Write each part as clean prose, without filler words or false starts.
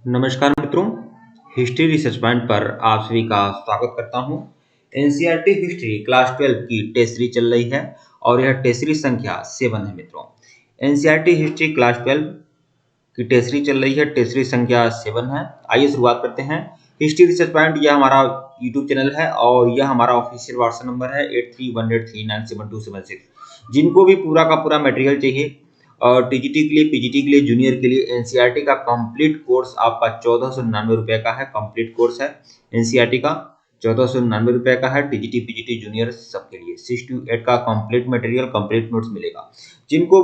नमस्कार मित्रों, history research point पर आप सभी का स्वागत करता हूं। एनसीईआरटी हिस्ट्री क्लास 12 की टेस्ट सीरीज चल रही है और यह टेस्ट सीरीज संख्या 7 है मित्रों। एनसीईआरटी हिस्ट्री क्लास 12 की टेस्ट सीरीज चल रही है, टेस्ट सीरीज संख्या 7 है। आइए शुरुआत करते हैं। हिस्ट्री रिसर्च पॉइंट यह हमारा यूट्यूब चैनल है और यह हमारा ऑफिशियल व्हाट्सएप नंबर है 8318397276। जिनको भी पूरा का पूरा मटेरियल चाहिए और टीजीटी के लिए, पीजीटी के लिए, जूनियर के लिए एनसीईआरटी का कंप्लीट कोर्स आपका 1499 रुपये का है। कंप्लीट कोर्स है एनसीईआरटी का, 1499 रुपये का है। टीजीटी पीजीटी जूनियर सबके लिए 6 to 8 का कंप्लीट मटेरियल, कंप्लीट नोट्स मिलेगा। जिनको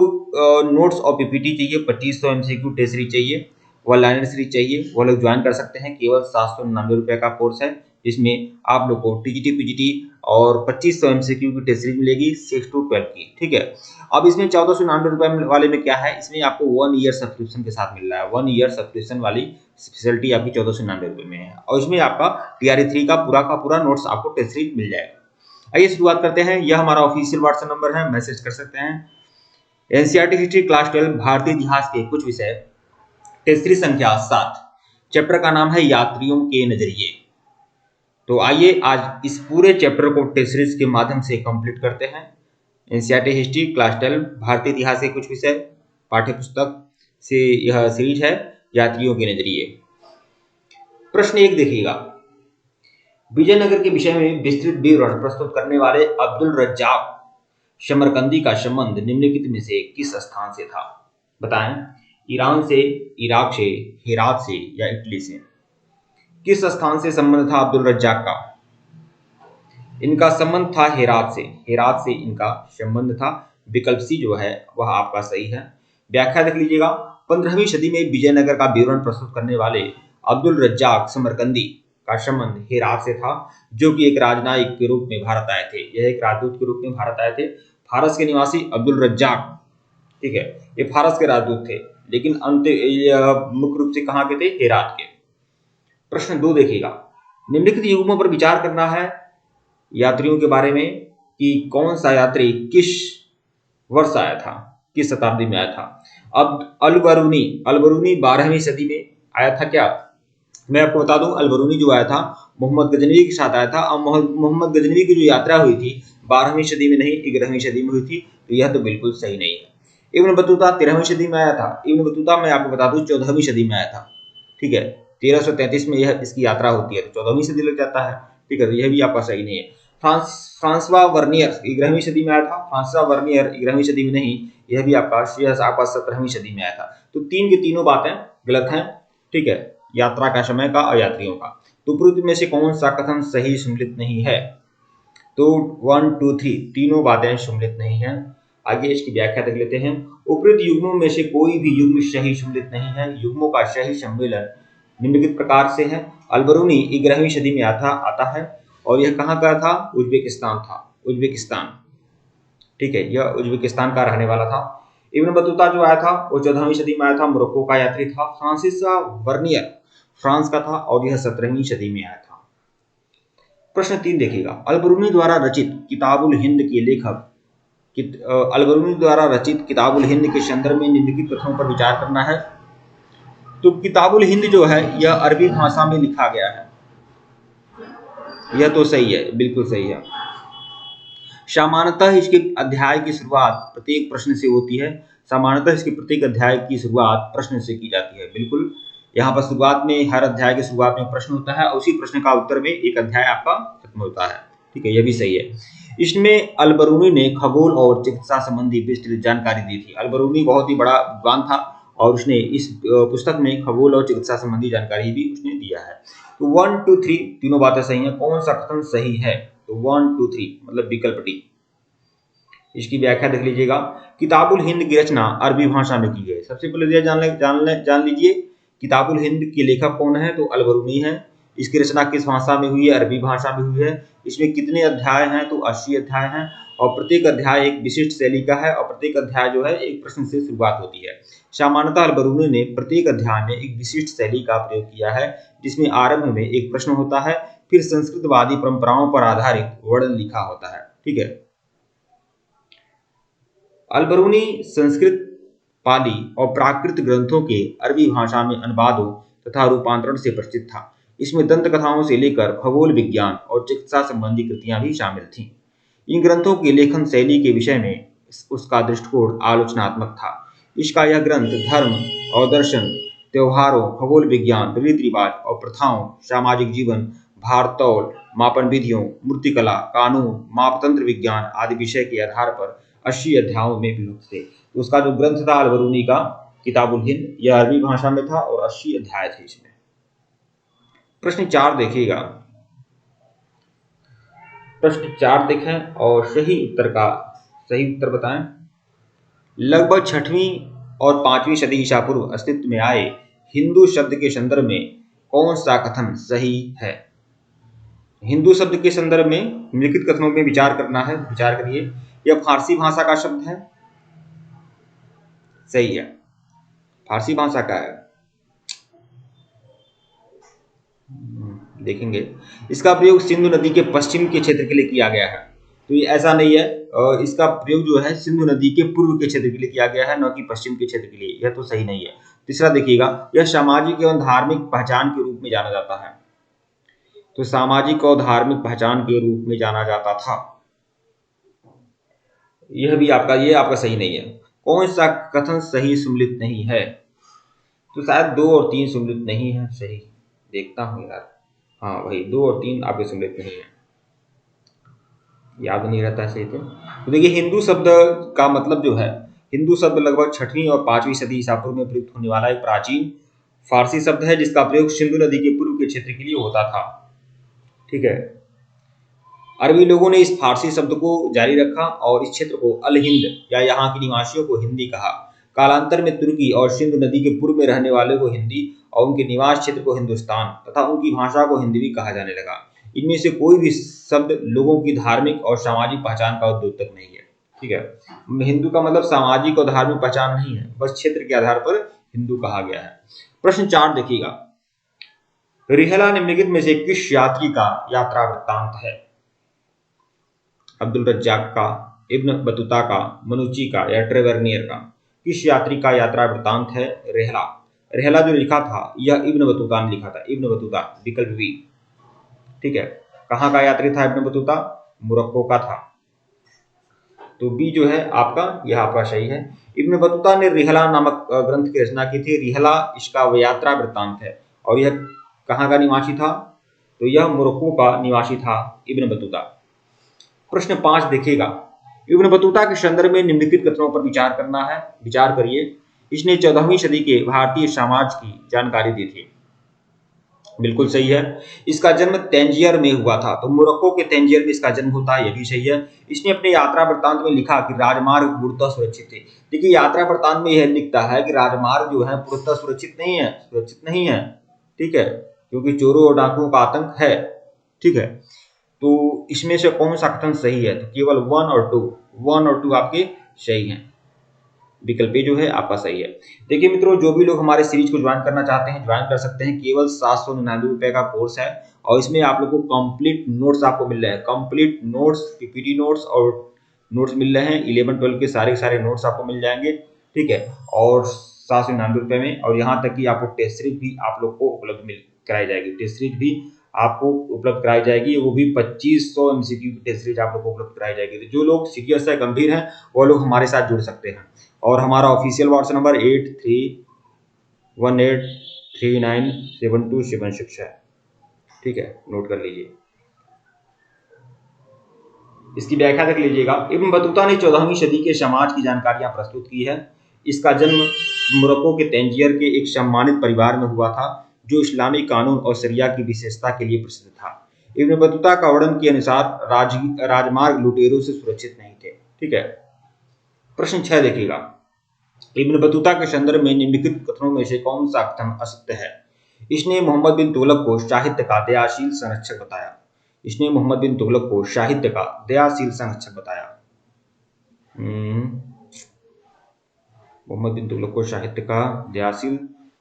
नोट्स और पीपीटी चाहिए, 2500 एमसीक्यू टेस्ट सीरीज चाहिए, वन लाइनर सीरीज चाहिए, वो लोग ज्वाइन कर सकते हैं। केवल 799 रुपये का कोर्स है, जिसमें आप लोग को टीजीटी पीजीटी और 2500 एमसीक्यू की टेस्ट सीरीज मिलेगी 6 to 12 की। ठीक है, अब इसमें 1499 वाले में क्या है, इसमें आपको 1 ईयर सब्सक्रिप्शन के साथ मिल रहा है। 1 ईयर सब्सक्रिप्शन वाली फैसिलिटी आपकी 1499 में है और इसमें आपका टीआरई 3 का पूरा नोट्स आपको टेस्ट सीरीज मिल जाएगा। आइए शुरुआत करते हैं। यह हमारा ऑफिशियल व्हाट्सएप नंबर है, मैसेज कर सकते हैं। एनसीईआरटी हिस्ट्री क्लास 12 भारतीय इतिहास के कुछ विषय, टेस्ट सीरीज संख्या 7। चैप्टर का नाम है यात्रियों के नजरिए। तो आइए आज इस पूरे चैप्टर को टेस्ट सीरीज के माध्यम से कंप्लीट करते हैं। एनसीईआरटी हिस्ट्री क्लास 12 भारतीय इतिहास के कुछ विषय पाठ्य पुस्तक से यह सीरीज है, यात्रियों के नजरिए। प्रश्न 1 देखिएगा, विजयनगर के विषय में विस्तृत विवरण प्रस्तुत करने वाले अब्दुल रज्जाक समरकंदी का संबंध निम्नलिखित में से किस स्थान से था? बताएं। ईरान से, इराक से, हेरात से या इटली से? किस स्थान से संबंध था अब्दुल रज्जाक का? इनका संबंध था हेरात से। हेरात से इनका संबंध था। विकल्प सी जो है वह आपका सही है। व्याख्या देख लीजिएगा। 15वीं सदी में विजयनगर का विवरण प्रस्तुत करने वाले अब्दुल रज्जाक समरकंदी का संबंध हेरात से था, जो कि एक राजनयिक के रूप में भारत आए थे। यह एक राजदूत के रूप में भारत आए थे। फारस के निवासी अब्दुल रज्जाक, ठीक है, ये फारस के राजदूत थे, लेकिन मुख्य रूप से कहाँ के थे? हेरात के। प्रश्न 2 देखिएगा, निम्नलिखित युग्मों पर विचार करना है यात्रियों के बारे में कि कौन सा यात्री किस वर्ष आया था, किस शताब्दी में आया था। अब अलबरूनी 12वीं सदी में आया था क्या? मैं आपको बता दूं, अलबरूनी जो आया था मोहम्मद गजनवी के साथ आया था और मोहम्मद गजनवी की जो यात्रा हुई थी 12वीं सदी में नहीं, 11वीं सदी में हुई थी। तो यह तो बिल्कुल सही नहीं है। इब्न बतूता 13वीं सदी में आया था। इब्न बतूता मैं आपको बता दूं 14वीं सदी में आया था। ठीक है, 1333 में यह इसकी यात्रा होती है, तो 14वीं सदी लग जाता है। ठीक है, तो यह भी आपका सही नहीं है। फ्रांसवा वर्नियर 11वीं सदी में आया था। फ्रांसवा वर्नियर 11वीं सदी में नहीं, यह भी आपका 17वीं सदी में आया था। तो तीन की तीनों बातें गलत हैं। ठीक है, यात्रा का समय का और यात्रियों का। तो उपरोक्त में से कौन सा कथन सही सम्मिलित नहीं है? तो 1 2 3 तीनों बातें सम्मिलित नहीं है। आगे इसकी व्याख्या देख लेते हैं। उपरोक्त युग्मों में से कोई भी युग्म सही सम्मिलित नहीं है। युग्मों का सही सम्मिलन निम्नलिखित प्रकार से है। अलबरूनी 11वीं सदी में आता है और यह कहाँ का था? उज्बेकिस्तान था। उज्बेकिस्तान, ठीक है, यह उज्बेकिस्तान का रहने वाला था। इब्न बतूता जो आया था वो 14वीं सदी में आया था, मोरक्को का यात्री था। फ्रांसिसा वर्नियर फ्रांस का था और यह 17वीं सदी में आया था। प्रश्न 3 देखिएगा, अलबरूनी द्वारा रचित किताबुल हिंद के लेखक अलबरूनी द्वारा रचित किताबुल हिंद के संदर्भ में निम्नलिखित कथनों पर विचार करना है। तो किताबुल हिंद जो है यह अरबी भाषा में लिखा गया है। यह तो सही है, बिल्कुल सही है। सामान्यतः इसके अध्याय की शुरुआत प्रत्येक प्रश्न से होती है। सामान्यतः इसके प्रत्येक अध्याय की शुरुआत प्रश्न से की जाती है। बिल्कुल, यहाँ पर शुरुआत में, हर अध्याय के शुरुआत में प्रश्न होता है और उसी प्रश्न का उत्तर में एक अध्याय आपका खत्म होता है। ठीक है, यह भी सही है। इसमें अलबरूनी ने खगोल और चिकित्सा संबंधी विस्तृत जानकारी दी थी। अलबरूनी बहुत ही बड़ा विद्वान था और उसने इस पुस्तक में खगोल और चिकित्सा संबंधी जानकारी भी उसने दिया है। तो 1 2 3 तीनों बातें सही हैं। कौन सा कथन सही है? तो 1 2 3 मतलब विकल्प डी। इसकी व्याख्या देख लीजिएगा। किताबुल हिंद की रचना अरबी भाषा में की गई। सबसे पहले जान लीजिए किताबुल हिंद के लेखक कौन है? तो अलबरूनी है। इसकी रचना किस भाषा में हुई है? अरबी भाषा में हुई है। इसमें कितने अध्याय हैं? तो 80 अध्याय हैं और प्रत्येक अध्याय एक विशिष्ट शैली का है और प्रत्येक अध्याय जो है एक प्रश्न से शुरुआत होती है। सामान्यतः अलबरूनी ने प्रत्येक अध्याय में एक विशिष्ट शैली का प्रयोग किया है, जिसमें आरंभ में एक प्रश्न होता है, फिर संस्कृतवादी परंपराओं पर आधारित वर्णन लिखा होता है। ठीक है, अलबरूनी संस्कृत, पाली और प्राकृत ग्रंथों के अरबी भाषा में अनुवादों तथा रूपांतरण से प्रसिद्ध था। इसमें दंत कथाओं से लेकर खगोल विज्ञान और चिकित्सा संबंधी कृतियां भी शामिल थीं। इन ग्रंथों की लेखन शैली के विषय में उसका दृष्टिकोण आलोचनात्मक था। इसका यह ग्रंथ धर्म और दर्शन, त्योहारों, खगोल विज्ञान, रीति रिवाज और प्रथाओं, सामाजिक जीवन, भारतौल, मापन विधियों, मूर्तिकला, कानून, मापतंत्र विज्ञान आदि विषय के आधार पर 80 अध्यायों में विभक्त थे। तो उसका जो ग्रंथ था अल-बरूनी का किताबुल हिंद, यह अरबी भाषा में था और 80 अध्याय थे इसमें। प्रश्न 4 देखिएगा। प्रश्न 4 देखें और सही उत्तर बताएं। लगभग 6वीं और 5वीं सदी ईसा पूर्व अस्तित्व में आए हिंदू शब्द के संदर्भ में कौन सा कथन सही है? हिंदू शब्द के संदर्भ में निम्नलिखित कथनों में विचार करना है, विचार करिए। यह फारसी भाषा का शब्द है, सही है, फारसी भाषा का है। देखेंगे इसका प्रयोग सिंधु नदी के पश्चिम के क्षेत्र के लिए किया गया है, तो ये ऐसा नहीं है। इसका प्रयोग जो है सिंधु नदी के पूर्व के क्षेत्र के लिए किया गया है, न कि पश्चिम के क्षेत्र के लिए, यह तो सही नहीं है। तीसरा देखिएगा, यह सामाजिक एवं धार्मिक पहचान के रूप में जाना जाता है, तो सामाजिक और धार्मिक पहचान के रूप में जाना जाता था, यह भी आपका सही नहीं है। कौन सा कथन सही सम्मिलित नहीं है? तो शायद 2 और 3 सम्मिलित नहीं है, सही देखता हूं यार। हाँ भाई, 2 और 3 आपके सम्मिलित नहीं है, याद नहीं रहता सही तो देखिए हिंदू शब्द का मतलब जो है, हिंदू शब्द लगभग 6वीं और 5वीं सदी ईसा पूर्व में प्रयुक्त होने वाला एक प्राचीन फारसी शब्द है, जिसका प्रयोग सिंधु नदी के पूर्व के क्षेत्र के लिए होता था। ठीक है, अरबी लोगों ने इस फारसी शब्द को जारी रखा और इस क्षेत्र को अल हिंद या यहाँ के निवासियों को हिंदी कहा। कालांतर में तुर्की और सिंधु नदी के पूर्व में रहने वाले को हिंदी और उनके निवास क्षेत्र को हिंदुस्तान तथा उनकी भाषा को हिंदी भी कहा जाने लगा। इनमें से कोई भी शब्द लोगों की धार्मिक और सामाजिक पहचान का उद्योतक नहीं है। ठीक है, हिंदू का मतलब सामाजिक और धार्मिक पहचान नहीं है, बस क्षेत्र के आधार पर हिंदू कहा गया है। प्रश्न 4 देखिएगा, रिहला निम्नलिखित में से किस यात्री का यात्रा वृत्तांत है? अब्दुल रज्जाक का, इब्न बतूता का, मनुची का या ट्रेवर्नियर का? किस यात्री का यात्रा वृत्तांत है? रेहला। रेहला जो लिखा था यह इब्न बतूता ने लिखा था, इब्न बतूता, विकल्प बी। ठीक है, कहाँ का यात्री था इब्न बतूता? मोरक्को का था, तो बी जो है आपका, यह आपका सही है। इब्न बतूता ने रिहला नामक ग्रंथ की रचना की थी। रिहला इसका यात्रा वृत्तांत है और यह कहाँ का निवासी था? तो यह मोरक्को का निवासी था इब्न बतूता। प्रश्न 5 देखिएगा, इब्न बतूता के संदर्भ में निम्नलिखित कथनों पर विचार करना है, विचार करिए। इसने 14वीं सदी के भारतीय समाज की जानकारी दी थी, बिल्कुल सही है। इसका जन्म तंजियर में हुआ था, तो मोरक्को के तंजियर में इसका जन्म होता है, यह भी सही है। इसने अपने यात्रा वृत्तांत में लिखा कि राजमार्ग पूर्णतः सुरक्षित थे। देखिए यात्रा वृत्तांत में यह लिखता है कि राजमार्ग जो है पूर्णतः सुरक्षित नहीं है। ठीक है, क्योंकि चोरों और डाकुओं का आतंक है। ठीक है, तो इसमें से कौन सा कथन सही है? तो केवल 1 और 2 आपके सही हैं, विकल्प जो है आपका सही है। देखिए मित्रों, जो भी लोग हमारे सीरीज को ज्वाइन करना चाहते हैं ज्वाइन कर सकते हैं। केवल 799 रुपए का कोर्स है और इसमें आप लोग को कंप्लीट नोट्स आपको मिल रहे हैं, कंप्लीट नोट्स, पीपीटी नोट्स और नोट्स मिल रहे हैं। 11-12 के सारे नोट्स आपको मिल जाएंगे। ठीक है, और 799 रुपए में, और यहाँ तक कि आपको टेस्ट सीरीज भी आप लोग को उपलब्ध कराई जाएगी। टेस्ट सीरीज भी आपको उपलब्ध कराई जाएगी, वो भी 2500 MCQ की टेस्ट सीरीज आप लोग को उपलब्ध कराई जाएगी। तो जो लोग सीरियस है, गंभीर हैं, वो लोग हमारे साथ जुड़ सकते हैं। और हमारा ऑफिशियल व्हाट्सएप नंबर 8318397276 है। ठीक है, नोट कर लीजिए, इसकी व्याख्या देख लीजिएगा। इब्न बतूता ने 14वीं सदी के समाज की जानकारियां प्रस्तुत की है। इसका जन्म मोरक्को के तंजियर के एक सम्मानित परिवार में हुआ था, जो इस्लामी कानून और शरिया की विशेषता के लिए प्रसिद्ध था। इब्न बतूता का वर्णन के अनुसार राजमार्ग लुटेरों से सुरक्षित नहीं थे। ठीक है, प्रश्न 6 देखिएगा, इब्न बतूता के संदर्भ में निम्नलिखित कथनों में से कौन सा कथन असत्य है? इसने मोहम्मद बिन तुगलक को साहित्य का दयाशील संरक्षक बताया। इसने मोहम्मद बिन तुगलक को साहित्य का दयाशील संरक्षक बताया। मोहम्मद बिन तुगलक को साहित्य का दयाशील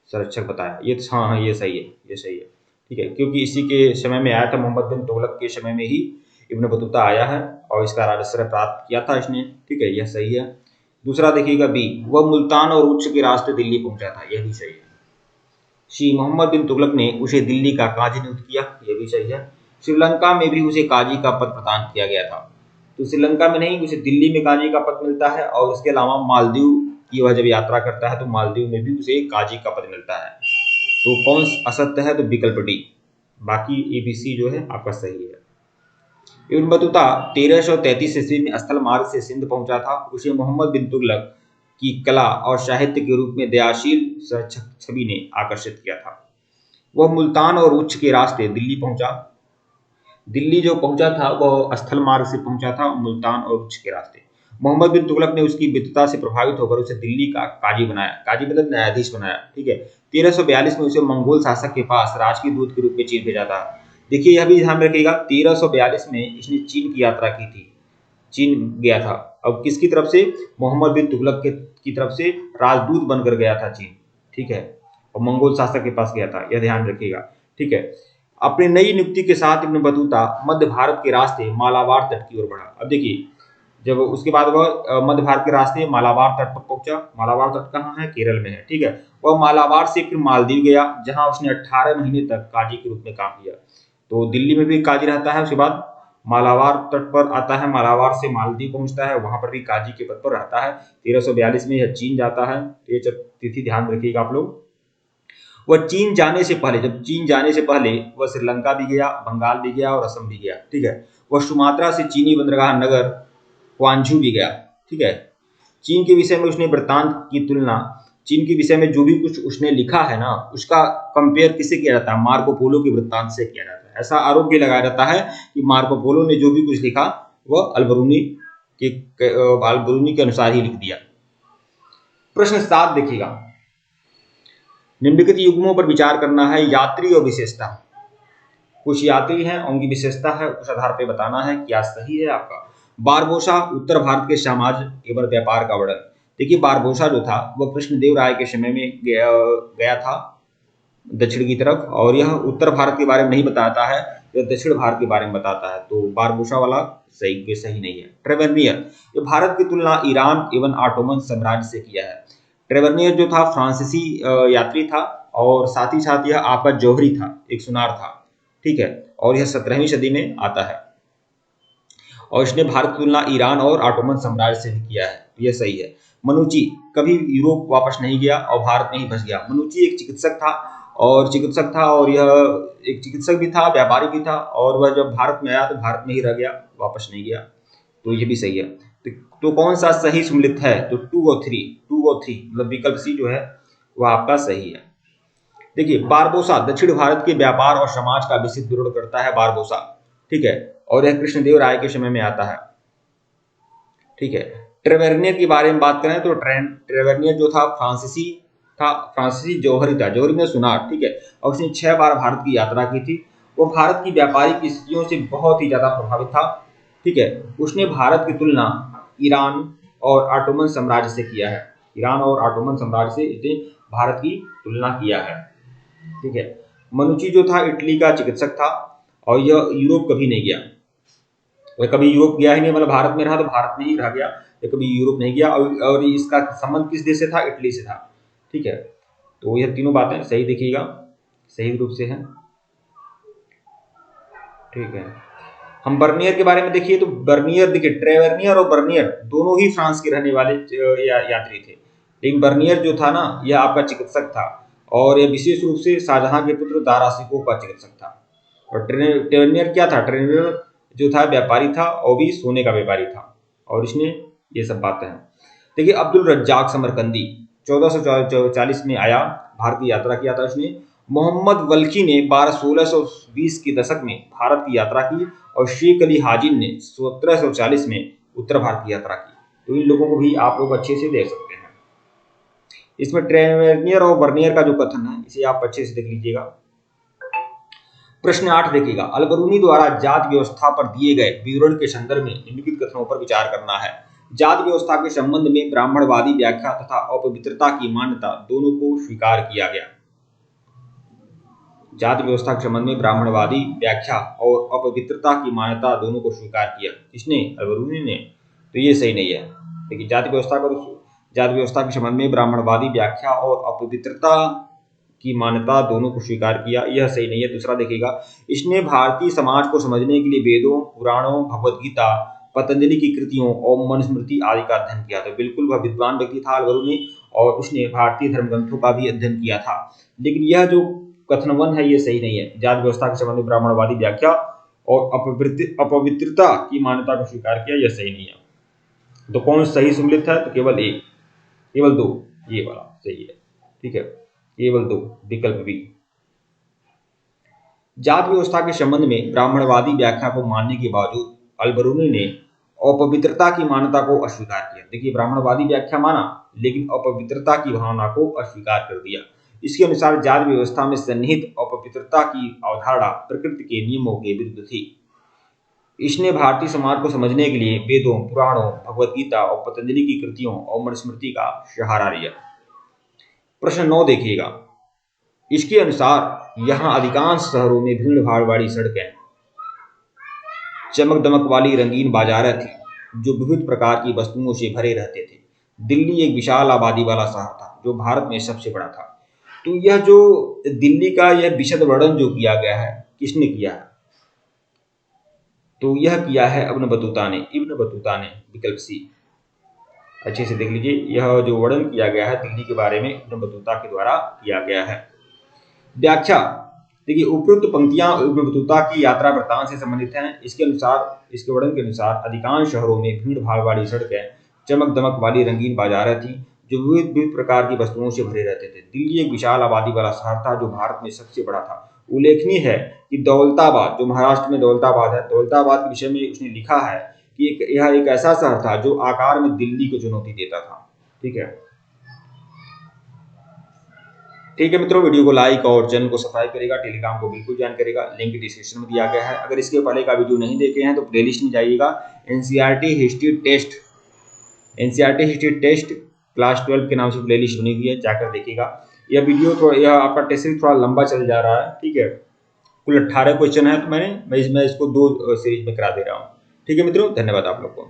संरक्षक बताया, ये हाँ ये सही है, ये सही है। ठीक है, क्योंकि इसी के समय में आया था, मोहम्मद बिन तुगलक के समय में ही इब्न बतूता आया है और इसका राजश्रय प्राप्त किया था इसने। ठीक है, यह सही है। दूसरा देखिएगा बी, वह मुल्तान और उच्च के रास्ते दिल्ली पहुंचा था, यह भी सही है। सी मोहम्मद बिन तुगलक ने उसे दिल्ली का काजी नियुक्त किया, यह भी सही है। श्रीलंका में भी उसे काजी का पद प्रदान किया गया था। तो श्रीलंका में नहीं, उसे दिल्ली में काजी का पद मिलता है, और उसके अलावा मालदीव की वह जब यात्रा करता है तो मालदीव में भी उसे काजी का पद मिलता है। तो कौन असत्य है? तो विकल्प डी। बाकी ABC जो है आपका सही है। इब्न बतूता 1333 ईस्वी में स्थल मार्ग से सिंध पहुंचा था। उसे मोहम्मद बिन तुगलक की कला और साहित्य के रूप में दयाशील छवि ने आकर्षित किया था। वह मुल्तान और उच्च के रास्ते दिल्ली पहुंचा। दिल्ली जो पहुंचा था वह स्थल मार्ग से पहुंचा था, मुल्तान और उच्च के रास्ते। मोहम्मद बिन तुगलक ने उसकी विद्वता से प्रभावित होकर उसे दिल्ली का काजी बनाया। काजी मतलब न्यायाधीश बनाया, ठीक है। 1342 में उसे मंगोल शासक के पास राजकीय दूत के रूप में चीन भेजा था। देखिए यह भी ध्यान रखिएगा, 1342 में इसने चीन की यात्रा की थी, चीन गया था। अब किसकी तरफ से? मोहम्मद बिन तुगलक की तरफ से राजदूत बनकर गया था चीन, ठीक है, और मंगोल शासक के पास गया था, यह ध्यान रखिएगा, ठीक है। अपनी नई नियुक्ति के साथ इब्न बतूता मध्य भारत के रास्ते मालाबार तट की ओर बढ़ा। अब देखिए, जब उसके बाद वह मध्य भारत के रास्ते मालाबार तट पर पहुंचा। मालाबार तट कहाँ है? केरल में है, ठीक है। वह मालाबार से फिर मालदीव गया, जहां उसने 18 महीने तक काजी के रूप में काम किया। तो दिल्ली में भी काजी रहता है, उसके बाद मालाबार तट पर आता है, मालाबार से मालदीव पहुंचता है, वहां पर भी काजी के पद पर रहता है। 1342 में यह चीन जाता है। ये तिथि ध्यान रखिएगा आप लोग। वह चीन जाने से पहले, जब चीन जाने से पहले वह श्रीलंका भी गया, बंगाल भी गया और असम भी गया, ठीक है। वह सुमात्रा से चीनी बंदरगाह नगर क्वांझू भी गया, ठीक है। चीन के विषय में उसने वृत्तांत की तुलना, चीन के विषय में जो भी कुछ उसने लिखा है ना, उसका कंपेयर किससे किया जाता है? मार्को पोलो के वृत्तांत से किया जाता है। ऐसा आरोप भी लगाया जाता है कि मार्को पोलो ने जो भी कुछ लिखा वह अल बरूनी के अनुसार ही लिख दिया। प्रश्न 7 देखिएगा, निम्नलिखित युग्मों पर विचार करना है। यात्री और विशेषता, कुछ यात्री हैं, उनकी विशेषता है, उस आधार पर बताना है क्या सही है आपका। बारबोसा उत्तर भारत के साम्राज्य एवं व्यापार का वर्णन। देखिए बारबोसा जो था वह कृष्णदेव राय के समय में गया था दक्षिण की तरफ, और यह उत्तर भारत के बारे में नहीं बताता है, यह दक्षिण भारत के बारे में बताता है। तो बारबोसा वाला सही नहीं है। ट्रेवर्नियर, ये भारत की तुलना ईरान एवं ऑटोमन साम्राज्य से किया है। ट्रेवर्नियर जो था फ्रांसीसी यात्री था, और साथ ही साथ यह आपका जौहरी था, एक सुनार था, ठीक है, और यह 17वीं सदी में आता है। और इसने भारत की तुलना ईरान और ऑटोमन साम्राज्य से भी किया है, यह सही है। मनुची कभी यूरोप वापस नहीं गया और भारत में ही बस गया। मनुची एक चिकित्सक था, और यह एक चिकित्सक भी था, व्यापारी भी था, और वह जब भारत में आया तो भारत में ही रह गया, वापस नहीं गया। तो ये भी सही है। तो कौन सा सही सम्मिलित है? तो 2 और 3 मतलब विकल्प सी जो है वह आपका सही है। देखिए बारबोसा दक्षिण भारत के व्यापार और समाज का विस्तृत विवरण करता है, बारबोसा, ठीक है, और यह कृष्णदेव राय के समय में आता है, ठीक है। ट्रेवर्नियर के बारे में बात करें तो ट्रेवर्नियर जो था फ्रांसीसी जौहरी था, जौहरी में सुनार, ठीक है, और उसने 6 बार भारत की यात्रा की थी। वो भारत की व्यापारिक स्थितियों से बहुत ही ज्यादा प्रभावित था, ठीक है। उसने भारत की तुलना ईरान और ऑटोमन साम्राज्य से किया है, ईरान और ऑटोमन साम्राज्य से इसने भारत की तुलना किया है, ठीक है। मनुची जो था इटली का चिकित्सक था, और यह यूरोप कभी नहीं गया, वह कभी यूरोप गया ही नहीं, मतलब भारत में रहा तो भारत में ही रह गया, ये कभी यूरोप नहीं गया। और इसका संबंध किस देश से था? इटली से था, ठीक है। तो यह तीनों बातें सही देखिएगा, सही रूप से है, ठीक है। हम बर्नियर के बारे में देखिए, तो बर्नियर देखिए, ट्रेवर्नियर और बर्नियर दोनों ही फ्रांस के रहने वाले यात्री थे, लेकिन बर्नियर जो था ना यह आपका चिकित्सक था, और यह विशेष रूप से शाहजहां के पुत्र दारा शिकोह का चिकित्सक था। और ट्रेवर्नियर क्या था? ट्रेवर्नियर जो था व्यापारी था, और भी सोने का व्यापारी था, और इसने ये सब बातें हैं। देखिए अब्दुल रज्जाक समरकंदी 1440 में आया, भारत की यात्रा किया था उसने। मोहम्मद वल्की ने 1620 के दशक में भारत की यात्रा की, और शेख अली हाजिन ने 1740 में उत्तर भारत की यात्रा की। तो इन लोगों को भी आप लोग अच्छे से देख सकते हैं। इसमें ट्रेवर्नियर और बर्नियर का जो कथन है इसे आप अच्छे से देख लीजिएगा। प्रश्न 8 देखिएगा, अलबरूनी द्वारा जाति व्यवस्था पर दिए गए विवरण के संदर्भ में निम्नलिखित कथनों पर विचार करना है। जाति व्यवस्था के संबंध में ब्राह्मणवादी व्याख्या तथा अपवित्रता की मान्यता दोनों को स्वीकार किया गया। जाति व्यवस्था के संबंध में ब्राह्मणवादी व्याख्या और अपवित्रता की मान्यता दोनों को स्वीकार किया, किसने? अलबरूनी ने। तो ये सही नहीं है। देखिए जाति व्यवस्था के संबंध में ब्राह्मणवादी व्याख्या और अपवित्रता की मान्यता दोनों को स्वीकार किया, यह सही नहीं है। दूसरा देखिएगा, इसने भारतीय समाज को समझने के लिए वेदों, पुराणों, भगवत गीता, पतंजलि की कृतियों और मनुस्मृति आदि का अध्ययन किया। तो बिल्कुल वह विद्वान व्यक्ति था अलबरूनी, और उसने भारतीय धर्म ग्रंथों का भी अध्ययन किया था। लेकिन यह जो कथन 1 है ये सही नहीं है। जाति व्यवस्था के संबंध में ब्राह्मणवादी व्याख्या और अपवित्रता की मान्यता को स्वीकार किया, यह सही नहीं है। तो कौन सही सम्मिलित है? तो केवल एक, केवल 2, ये वाला सही है। ठीक है, केवल 2, विकल्प बी। जाति व्यवस्था के संबंध में ब्राह्मणवादी व्याख्या को मानने के बावजूद अलबरूनी ने अपवित्रता की मान्यता को अस्वीकार किया। देखिए, ब्राह्मणवादी व्याख्या माना लेकिन अपवित्रता की भावना को अस्वीकार कर दिया। इसके अनुसार जाति व्यवस्था में सन्निहित अपवित्रता की अवधारणा प्रकृति के नियमों के विरुद्ध थी। इसने भारतीय समाज को समझने के लिए वेदों, पुराणों, भगवत गीता और पतंजलि की कृतियों और मनुस्मृति का सहारा लिया। प्रश्न 9 देखिएगा, इसके अनुसार यहाँ अधिकांश शहरों में भीड़ भाड़ वाली सड़कें, चमक दमक वाली रंगीन बाजारें थी जो विविध प्रकार की वस्तुओं से भरे रहते थे। दिल्ली एक विशाल आबादी वाला शहर था जो भारत में सबसे बड़ा था। तो यह जो दिल्ली का यह विशद वर्णन जो किया गया है, किसने किया है? तो यह किया है इब्न बतूता ने, विकल्प सी। अच्छे से देख लीजिए, यह जो वर्णन किया गया है दिल्ली के बारे में इब्न बतूता के द्वारा किया गया है। व्याख्या देखिए, उपयुक्त पंक्तियां इब्न बतूता की यात्रा वृत्तांत से संबंधित हैं। इसके वर्णन के अनुसार अधिकांश शहरों में भीड़ भाड़ वाली सड़कें, चमक दमक वाली रंगीन बाजारें थी जो विविध प्रकार की वस्तुओं से भरे रहते थे। दिल्ली एक विशाल आबादी वाला शहर था जो भारत में सबसे बड़ा था। उल्लेखनीय है कि दौलताबाद, जो महाराष्ट्र में दौलताबाद है, दौलताबाद के विषय में उसने लिखा है कि यह एक ऐसा शहर था जो आकार में दिल्ली को चुनौती देता था। ठीक है मित्रों, वीडियो को लाइक और चैनल को सब्सक्राइब करेगा, टेलीग्राम को बिल्कुल ज्वाइन करेगा, लिंक डिस्क्रिप्शन में दिया गया है। अगर इसके पहले का वीडियो नहीं देखे हैं तो प्लेलिस्ट में जाइएगा, एनसीईआरटी हिस्ट्री टेस्ट क्लास 12 के नाम से प्लेलिस्ट बनी हुई है, जाकर देखिएगा। यह आपका टेस्ट सीरीज थोड़ा लंबा चल जा रहा है। ठीक है, कुल 18 क्वेश्चन है, तो मैं इसको 2 सीरीज में करा दे रहा हूँ। ठीक है मित्रों, धन्यवाद आप लोग को।